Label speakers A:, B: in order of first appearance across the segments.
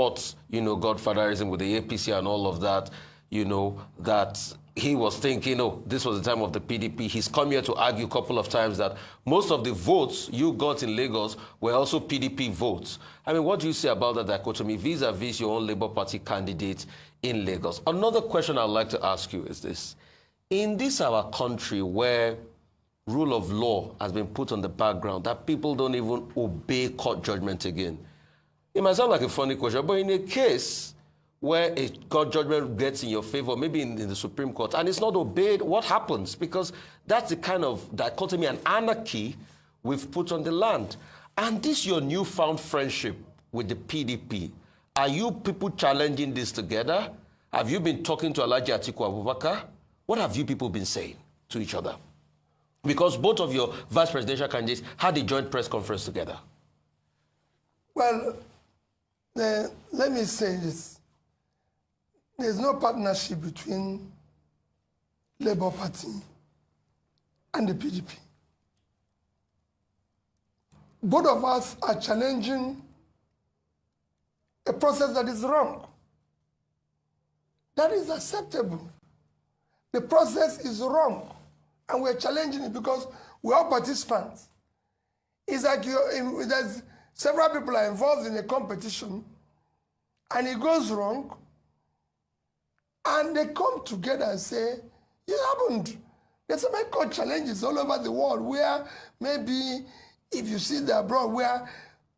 A: fought, godfatherism with the APC and all of that, that he was thinking, this was the time of the PDP. He's come here to argue a couple of times that most of the votes you got in Lagos were also PDP votes. I mean, what do you say about that dichotomy vis-a-vis your own Labour Party candidate in Lagos? Another question I'd like to ask you is this. In this our country where rule of law has been put on the background, that people don't even obey court judgment again, it might sound like a funny question, but in a case where a court judgment gets in your favor, maybe in the Supreme Court, and it's not obeyed, what happens? Because that's the kind of dichotomy and anarchy we've put on the land. And this your newfound friendship with the PDP. Are you people challenging this together? Have you been talking to Alhaji Atiku Abubakar? What have you people been saying to each other? Because both of your vice presidential candidates had a joint press conference together.
B: Well, let me say this. There's no partnership between Labour Party and the PDP. Both of us are challenging a process that is wrong. That is acceptable. The process is wrong, and we're challenging it because we're all participants. It's like there's several people are involved in a competition, and it goes wrong, and they come together and say, it happened. There's so many court challenges all over the world where maybe if you see the abroad where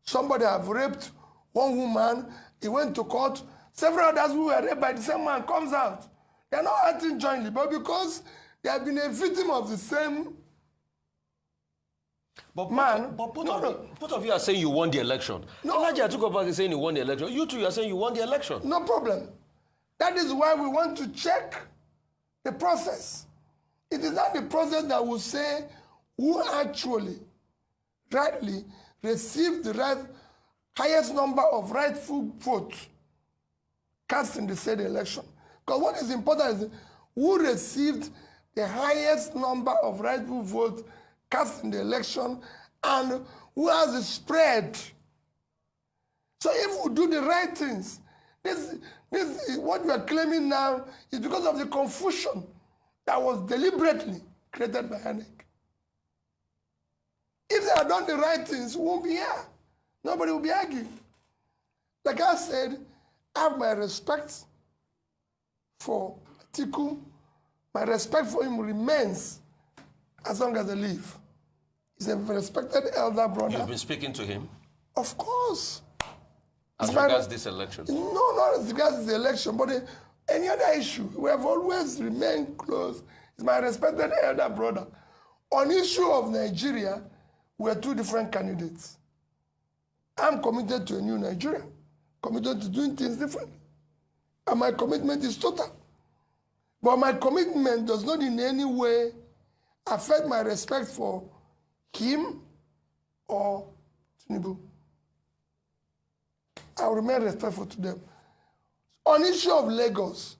B: somebody have raped one woman, he went to court, several others who were raped by the same man comes out. They're not acting jointly, but because they have been a victim of the same man.
A: But both of you are saying you won the election. No. Alhaji Atiku Abubakar is saying you won the election. You two are saying you won the election.
B: No problem. That is why we want to check the process. It is not the process that will say who actually, rightly, received the highest number of rightful votes cast in the said election. Because what is important is who received the highest number of rightful votes cast in the election and who has the spread. So if we do the right things, this is what we are claiming now is because of the confusion that was deliberately created by INEC. If they had done the right things, we won't be here. Nobody will be arguing. Like I said, I have my respect for Atiku. My respect for him remains as long as I live. He's a respected elder brother.
A: You've been speaking to him?
B: Of course.
A: As regards this election?
B: No, not as regards the election, but any other issue. We have always remained close. He's my respected elder brother. On issue of Nigeria, we are two different candidates. I'm committed to a new Nigeria, committed to doing things differently. And my commitment is total. But my commitment does not in any way affect my respect for him or Tinubu. I will remain respectful to them. On issue of Lagos,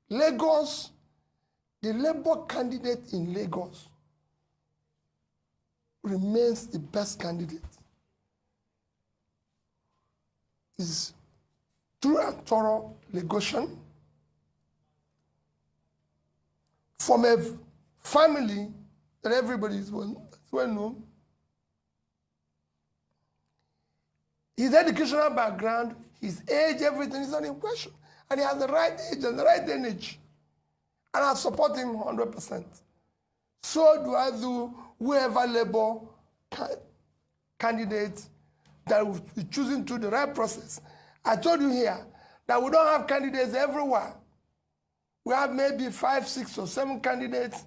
B: the Labour candidate in Lagos remains the best candidate. Is true and thorough Lagosian from a family that everybody is well known. His educational background, his age, everything is not in question. And he has the right age and the right energy. And I support him 100%. So do I do whoever Labour candidate that will be choosing through the right process. I told you here that we don't have candidates everywhere. We have maybe 5, 6, or 7 candidates,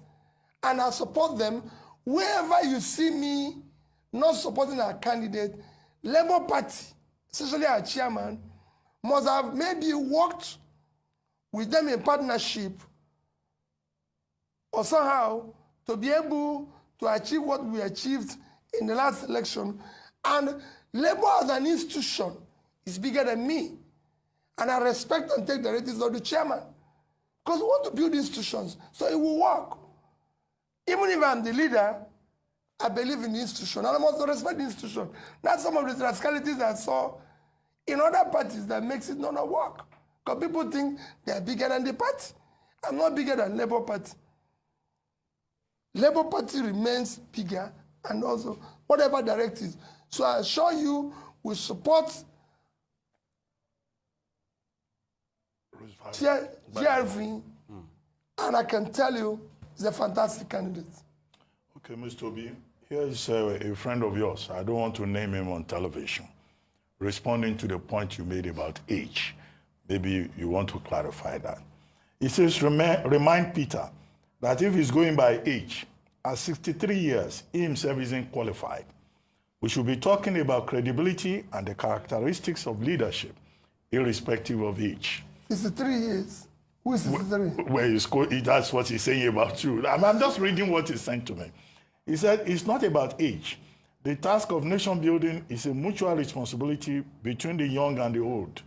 B: and I support them. Wherever you see me not supporting our candidate, Labour Party, especially our chairman, must have maybe worked with them in partnership or somehow to be able to achieve what we achieved in the last election. And Labour as an institution is bigger than me. And I respect and take the ratings of the chairman. Because we want to build institutions so it will work. Even if I'm the leader, I believe in the institution. And I must respect the institution. Not some of the rascalities I saw in other parties that makes it not work. Because people think they are bigger than the party. I'm not bigger than Labour Party. Labour Party remains bigger and also whatever directives. So I assure you we support GRV, and I can tell you he's a fantastic candidate.
C: Okay, Mr. Obi, here is a friend of yours. I don't want to name him on television. Responding to the point you made about age. Maybe you want to clarify that. He says, remind Peter that if he's going by age, at 63 years, he himself isn't qualified. We should be talking about credibility and the characteristics of leadership, irrespective of age.
B: 63 years. Who is 63?
C: Well, that's what he's saying about you. I'm just reading what he sent to me. He said, it's not about age. The task of nation building is a mutual responsibility between the young and the old.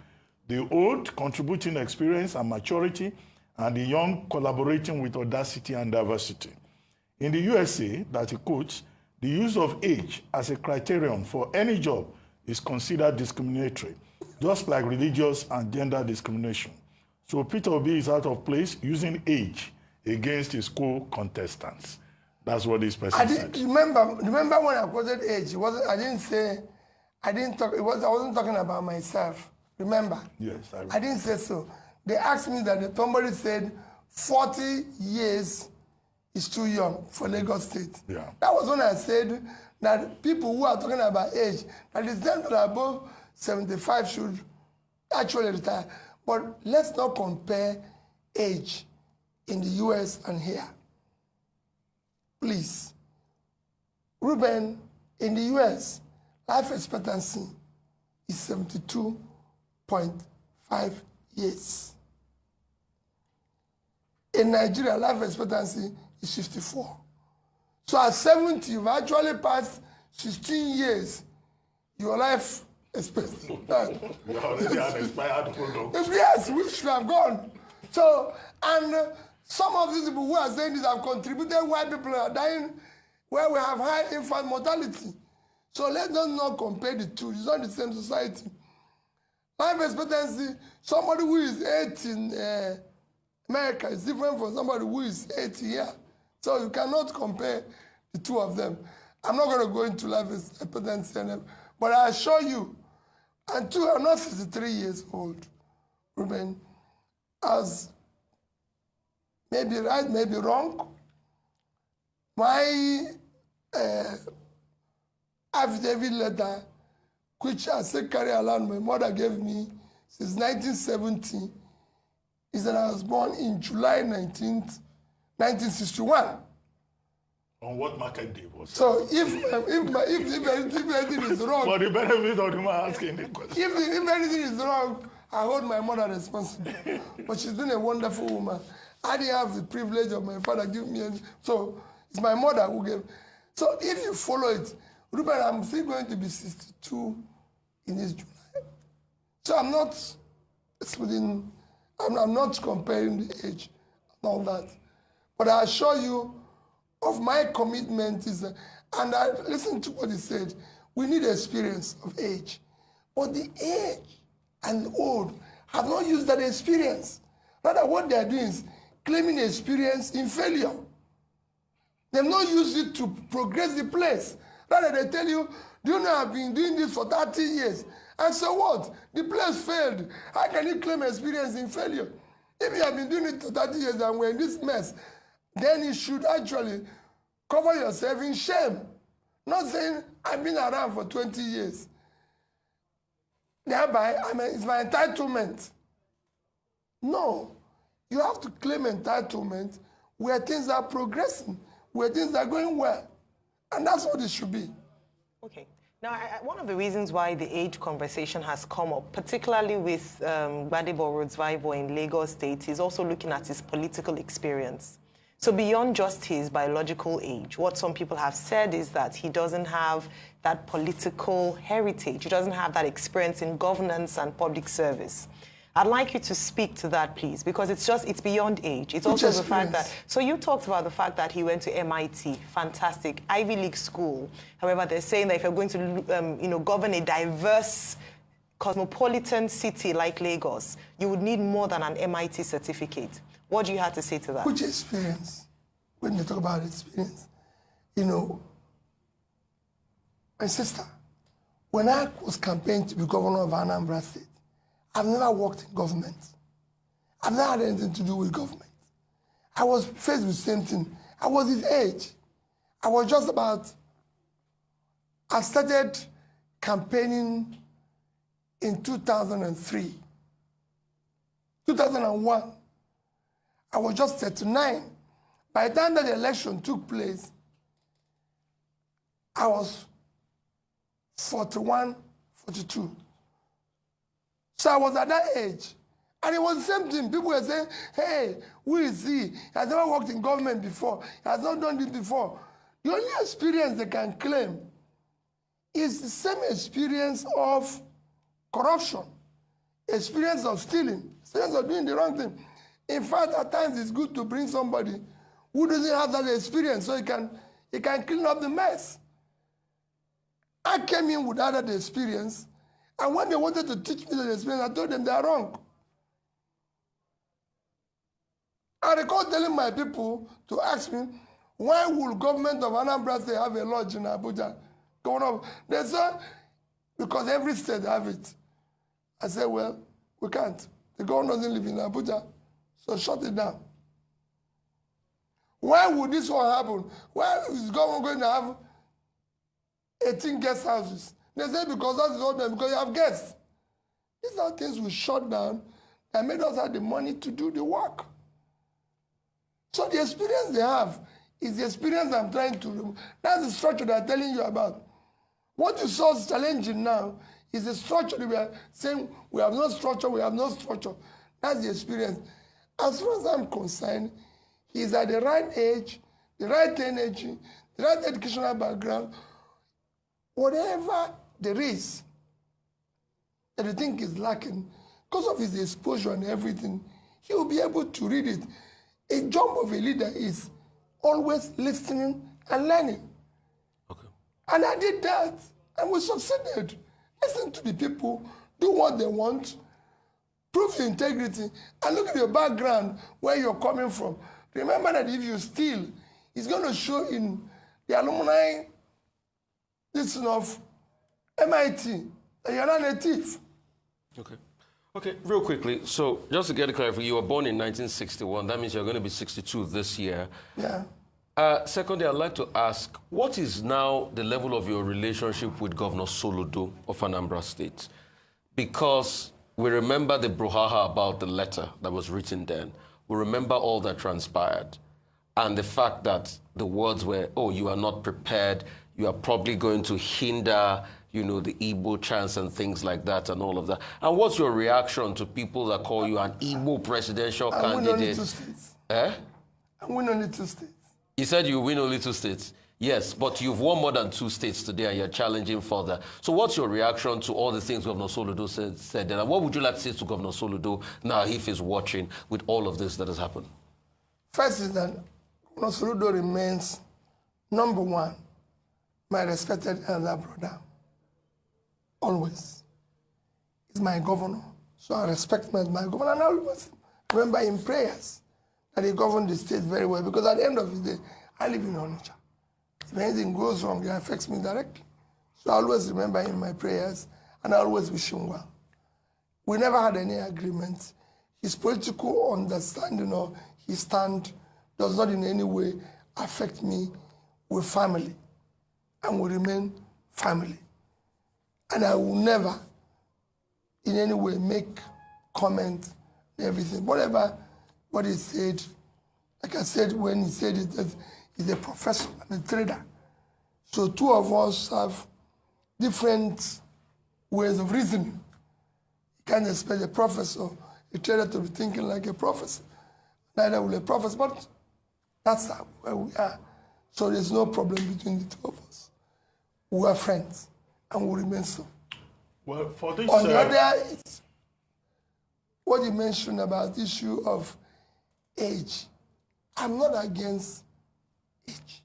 C: The old contributing experience and maturity, and the young collaborating with audacity and diversity. In the USA, that he quotes, the use of age as a criterion for any job is considered discriminatory, just like religious and gender discrimination. So Peter Obi is out of place using age against his co-contestants. That's what this person said.
B: Remember when I quoted age? I wasn't talking about myself. Remember?
C: Yes,
B: I didn't say so. They asked me that somebody said 40 years is too young for Lagos State.
C: Yeah.
B: That was when I said that people who are talking about age, that is them that are above 75 should actually retire. But let's not compare age in the US and here. Please. Ruben, in the US, life expectancy is 72.5 years. In Nigeria, life expectancy is 54. So at 70, you've actually passed 16 years. Your life expectancy.
C: You already had expired product.
B: Yes, we should have gone. So, and some of these people who are saying this have contributed why people are dying, where we have high infant mortality. So let's not compare the two. It's not the same society. Life expectancy, somebody who is 80 in America is different from somebody who is 80 here. So you cannot compare the two of them. I'm not going to go into life expectancy, but I assure you, and two, I'm not 63 years old, Ruben, as maybe right, maybe wrong. My affidavit letter, which I secretary alone my mother gave me since 1970, is that I was born in July 19th, 1961.
C: On what market day was that?
B: So if anything is wrong,
C: For the benefit of the man asking the question.
B: if anything is wrong, I hold my mother responsible. But she's been a wonderful woman. I didn't have the privilege of my father giving me any, so it's my mother who gave. So if you follow it, Ruben, I'm still going to be 62 in this July. So I'm not, I'm not comparing the age and all that. But I assure you of my commitment is, and I listened to what he said, we need experience of age. But the age and the old have not used that experience. Rather, what they are doing is claiming experience in failure. They've not used it to progress the place. Rather, they tell you, do you know I've been doing this for 30 years? And so what? The place failed. How can you claim experience in failure? If you have been doing it for 30 years and we're in this mess, then you should actually cover yourself in shame. Not saying, I've been around for 20 years. Thereby, it's my entitlement. No. You have to claim entitlement where things are progressing, where things are going well. And that's what it should be.
D: Okay. Now, one of the reasons why the age conversation has come up, particularly with Gbadebo Rodsvivo in Lagos State, is also looking at his political experience. So beyond just his biological age, what some people have said is that he doesn't have that political heritage. He doesn't have that experience in governance and public service. I'd like you to speak to that, please, because it's beyond age. It's also the fact that, so you talked about the fact that he went to MIT, fantastic, Ivy League school. However, they're saying that if you're going to, govern a diverse cosmopolitan city like Lagos, you would need more than an MIT certificate. What do you have to say to that?
B: Which experience? When you talk about experience, you know, my sister, when I was campaigning to be governor of Anambra State, I've never worked in government. I've never had anything to do with government. I was faced with the same thing. I was his age. I was just about, I started campaigning in 2003. 2001, I was just 39. By the time that the election took place, I was 41, 42. So I was at that age. And it was the same thing. People were saying, hey, who is he? He has never worked in government before. He has not done this before. The only experience they can claim is the same experience of corruption, experience of stealing, experience of doing the wrong thing. In fact, at times it's good to bring somebody who doesn't have that experience so he can clean up the mess. I came in without that experience, and when they wanted to teach me that experience, I told them they are wrong. I recall telling my people to ask me, why will government of Anambra State have a lodge in Abuja? They said, because every state have it. I said, well, we can't. The governor doesn't live in Abuja, so shut it down. Why would this one happen? Why is the government going to have 18 guest houses? They say because that is all them, because you have guests. These are things we shut down that made us have the money to do the work. So the experience they have is the experience I'm trying to remove. That's the structure that I'm telling you about. What you saw is challenging now is the structure that we are saying we have no structure, we have no structure. That's the experience. As far as I'm concerned, he's at the right age, the right energy, the right educational background. Whatever there is that you think is lacking, because of his exposure and everything, he will be able to read it. A job of a leader is always listening and learning.
A: Okay.
B: And I did that, and we succeeded. Listen to the people, do what they want, prove your integrity, and look at your background, where you're coming from. Remember that if you steal, it's going to show in the alumni listen of MIT that you're not a thief.
A: Okay. Okay, real quickly, so just to get it clear, you were born in 1961. That means you're going to be 62 this year.
B: Yeah.
A: Secondly, I'd like to ask, what is now the level of your relationship with Governor Soludo of Anambra State? Because we remember the brouhaha about the letter that was written then. We remember all that transpired. And the fact that the words were, oh, you are not prepared, you are probably going to hinder, you know, the Igbo chance and things like that and all of that. And what's your reaction to people that call you an Igbo presidential candidate?
B: I win only 2 states.
A: Eh?
B: I win only 2 states.
A: You said you win only 2 states. Yes, but you've won more than 2 states today and you're challenging further. So what's your reaction to all the things Governor Soludo said? And what would you like to say to Governor Soludo now if he's watching with all of this that has happened?
B: First is that Governor Soludo remains, number one, my respected elder brother. Always. He's my governor, so I respect him as my governor. And I always remember in prayers that he governed the state very well, because at the end of the day, I live in Onitsha. If anything goes wrong, it affects me directly. So I always remember him in my prayers, and I always wish him well. We never had any agreement. His political understanding or his stand does not in any way affect me. We're family, and we remain family. And I will never in any way make comment and everything. Whatever what he said, like I said when he said it, that he's a professor and a trader. So 2 of us have different ways of reasoning. You can't expect a professor, a trader to be thinking like a professor. Neither will a professor, but that's where we are. So there's no problem between the 2 of us. We are friends. And will remain so.
C: Well, for this,
B: on the other, what you mentioned about the issue of age, I'm not against age.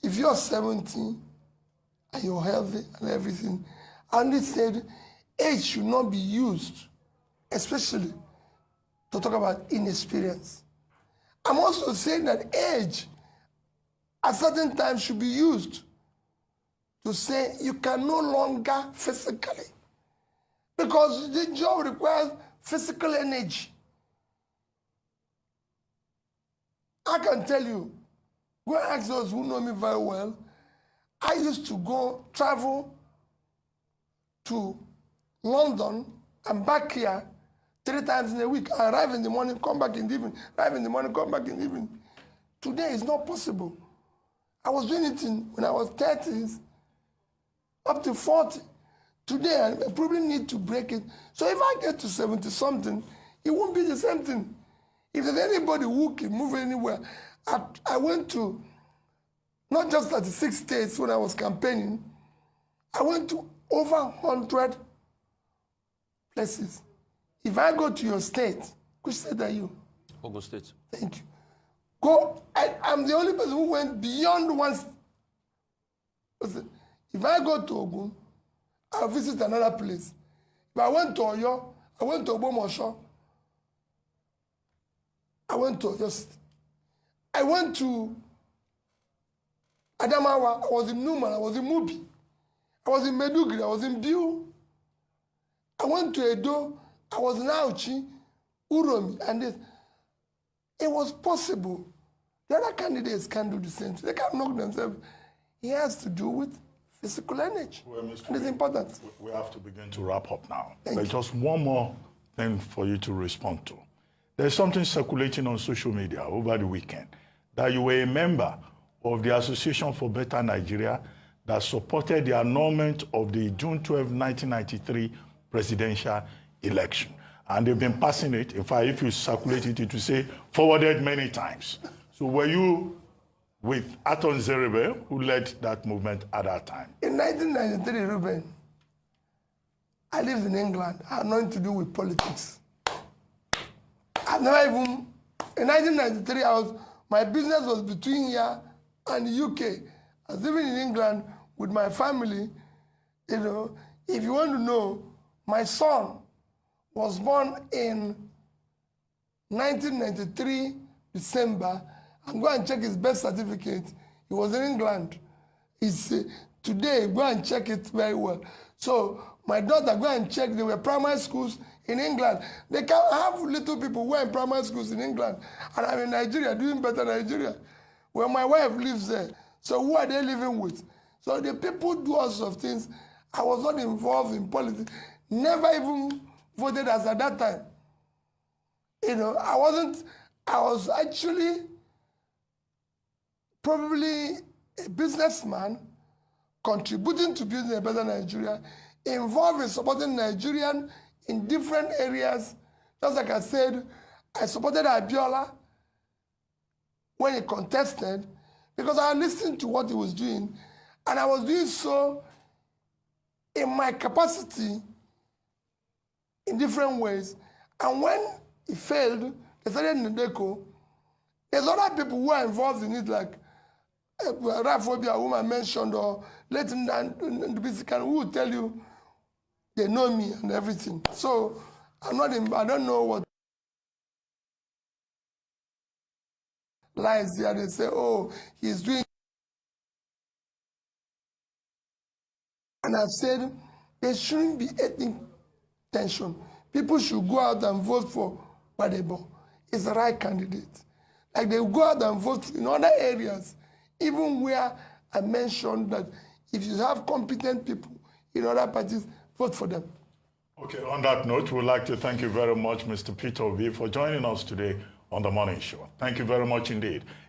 B: If you're 70 and you're healthy and everything, I only said age should not be used, especially to talk about inexperience. I'm also saying that age at certain times should be used to say you can no longer physically, because the job requires physical energy. I can tell you, go and ask those who know me very well, I used to travel to London and back here 3 times in a week. I arrive in the morning, come back in the evening, arrive in the morning, come back in the evening. Today it's not possible. I was doing it when I was 30s, up to 40. Today I probably need to break it. So if I get to 70-something, it won't be the same thing. If there's anybody who can move anywhere, I went to not just 36 states when I was campaigning, I went to over 100 places. If I go to your state, which state are you?
A: Ogun State.
B: Thank you. Go. I'm the only person who went beyond one. Listen, if I go to Ogun, I'll visit another place. If I went to Oyo, I went to Ogbomosho. I went to Oyo State. I went to Adamawa. I was in Numan. I was in Mubi. I was in Medugri. I was in Biu. I went to Edo. I was in Auchi, Uromi, and this. It was possible. The other candidates can't do the same thing. They can't knock themselves. It has to do with physical energy.
C: Well, Mr.
B: And it's important.
C: We have to begin to wrap up now.
B: Thank
C: There's
B: you.
C: just one more thing for you to respond to. There's something circulating on social media over the weekend that you were a member of the Association for Better Nigeria that supported the annulment of the June 12, 1993 presidential election. And they've been passing it. In fact, if you circulate it, it will say forwarded many times. So were you with Aton Zerebe, who led that movement at that time?
B: In 1993, Ruben, I lived in England. I had nothing to do with politics. I've never even, in 1993, my business was between here and the UK. I was living in England with my family. You know, if you want to know, my son was born in 1993, December. And go and check his birth certificate. He was in England. It's today, go and check it very well. So my daughter, go and check. There were primary schools in England. They can have little people who are in primary schools in England. And I'm in Nigeria, doing better Nigeria. Well, my wife lives there. So who are they living with? So the people do all sorts of things. I was not involved in politics. Never even voted as at that time. You know, I was actually probably a businessman contributing to building a better Nigeria, involved in supporting Nigerians in different areas. Just like I said, I supported Abiola when he contested because I listened to what he was doing, and I was doing so in my capacity in different ways. And when he failed, they started Ndeko. There's other people who are involved in it, like Raphobia, whom I mentioned, or Leighton and who will tell you they know me and everything. So I don't know what lies there. They say, oh, he's doing. And I've said there shouldn't be ethnic tension. People should go out and vote for Gbadebo. He's the right candidate. Like they go out and vote in other areas, even where I mentioned that if you have competent people in other parties, vote for them.
C: Okay, on that note, we'd like to thank you very much, Mr. Peter Obi, for joining us today on The Morning Show. Thank you very much indeed.